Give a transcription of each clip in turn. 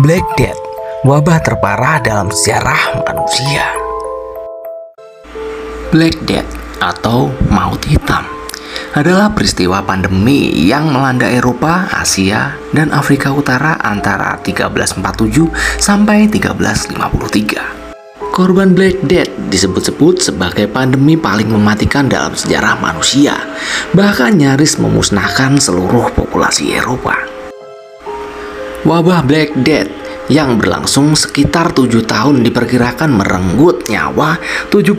Black Death, wabah terparah dalam sejarah manusia. Black Death atau maut hitam adalah peristiwa pandemi yang melanda Eropa, Asia, dan Afrika Utara antara 1347 sampai 1353. Korban Black Death disebut-sebut sebagai pandemi paling mematikan dalam sejarah manusia, bahkan nyaris memusnahkan seluruh populasi Eropa. Wabah Black Death yang berlangsung sekitar 7 tahun diperkirakan merenggut nyawa 72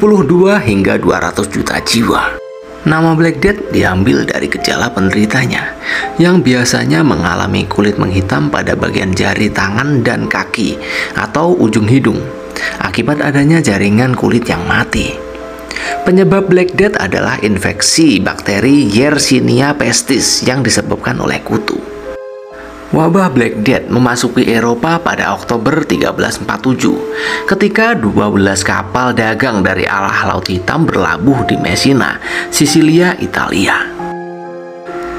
hingga 200 juta jiwa. Nama Black Death diambil dari gejala penderitanya, yang biasanya mengalami kulit menghitam pada bagian jari tangan dan kaki atau ujung hidung, akibat adanya jaringan kulit yang mati. Penyebab Black Death adalah infeksi bakteri Yersinia pestis yang disebabkan oleh kutu. Wabah Black Death memasuki Eropa pada Oktober 1347 ketika 12 kapal dagang dari arah Laut Hitam berlabuh di Messina, Sisilia, Italia.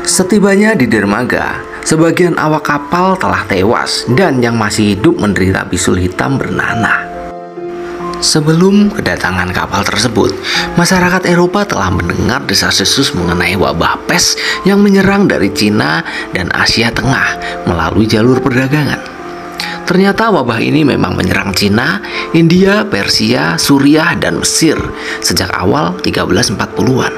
Setibanya di dermaga, sebagian awak kapal telah tewas dan yang masih hidup menderita bisul hitam bernanah. Sebelum kedatangan kapal tersebut, masyarakat Eropa telah mendengar desas-desus mengenai wabah pes yang menyerang dari Cina dan Asia Tengah melalui jalur perdagangan. Ternyata wabah ini memang menyerang Cina, India, Persia, Suriah, dan Mesir sejak awal 1340-an.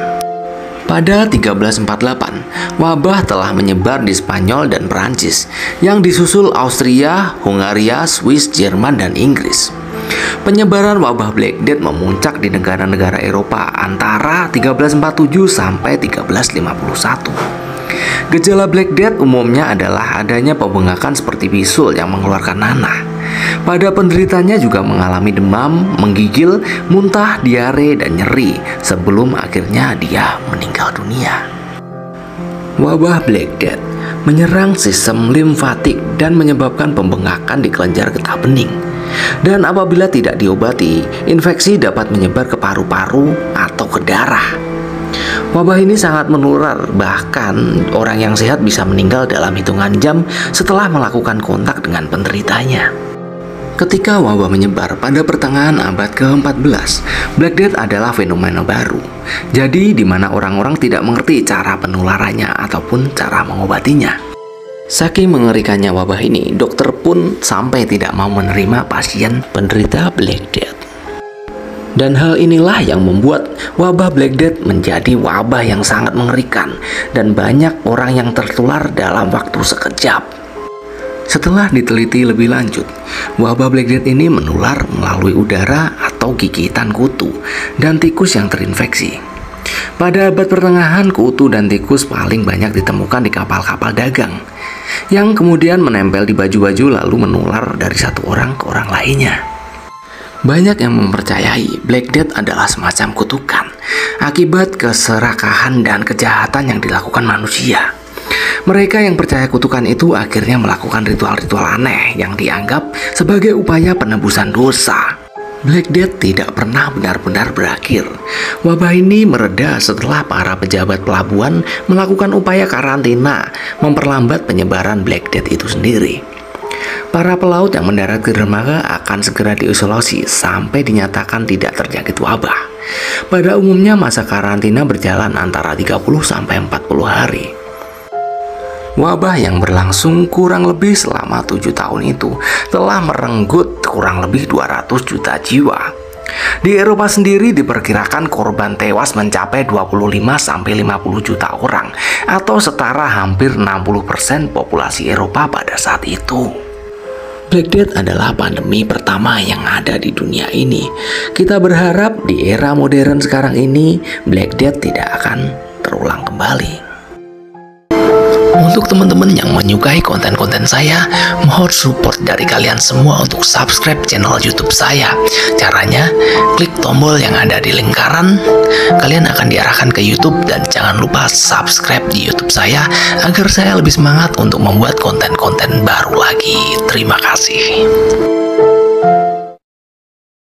Pada 1348, wabah telah menyebar di Spanyol dan Perancis, yang disusul Austria, Hungaria, Swiss, Jerman, dan Inggris. Penyebaran wabah Black Death memuncak di negara-negara Eropa antara 1347 sampai 1351. Gejala Black Death umumnya adalah adanya pembengkakan seperti bisul yang mengeluarkan nanah. Pada penderitanya juga mengalami demam, menggigil, muntah, diare, dan nyeri sebelum akhirnya dia meninggal dunia. Wabah Black Death menyerang sistem limfatik dan menyebabkan pembengkakan di kelenjar getah bening. Dan apabila tidak diobati, infeksi dapat menyebar ke paru-paru atau ke darah. Wabah ini sangat menular, bahkan orang yang sehat bisa meninggal dalam hitungan jam setelah melakukan kontak dengan penderitanya. Ketika wabah menyebar pada pertengahan abad ke-14, Black Death adalah fenomena baru. Jadi di mana orang-orang tidak mengerti cara penularannya ataupun cara mengobatinya. Saking mengerikannya wabah ini, dokter pun sampai tidak mau menerima pasien penderita Black Death. Dan hal inilah yang membuat wabah Black Death menjadi wabah yang sangat mengerikan dan banyak orang yang tertular dalam waktu sekejap. Setelah diteliti lebih lanjut, wabah Black Death ini menular melalui udara atau gigitan kutu dan tikus yang terinfeksi. Pada abad pertengahan, kutu dan tikus paling banyak ditemukan di kapal-kapal dagang, yang kemudian menempel di baju-baju lalu menular dari satu orang ke orang lainnya. Banyak yang mempercayai Black Death adalah semacam kutukan akibat keserakahan dan kejahatan yang dilakukan manusia. Mereka yang percaya kutukan itu akhirnya melakukan ritual-ritual aneh yang dianggap sebagai upaya penebusan dosa. Black Death tidak pernah benar-benar berakhir. Wabah ini mereda setelah para pejabat pelabuhan melakukan upaya karantina, memperlambat penyebaran Black Death itu sendiri. Para pelaut yang mendarat ke dermaga akan segera diisolasi sampai dinyatakan tidak terjangkit wabah. Pada umumnya masa karantina berjalan antara 30 sampai 40 hari. Wabah yang berlangsung kurang lebih selama 7 tahun itu telah merenggut kurang lebih 200 juta jiwa. Di Eropa sendiri diperkirakan korban tewas mencapai 25-50 juta orang atau setara hampir 60% populasi Eropa pada saat itu. Black Death adalah pandemi pertama yang ada di dunia ini. Kita berharap di era modern sekarang ini Black Death tidak akan terulang kembali. Untuk teman-teman yang menyukai konten-konten saya, mohon support dari kalian semua untuk subscribe channel YouTube saya. Caranya, klik tombol yang ada di lingkaran, kalian akan diarahkan ke YouTube, dan jangan lupa subscribe di YouTube saya agar saya lebih semangat untuk membuat konten-konten baru lagi. Terima kasih.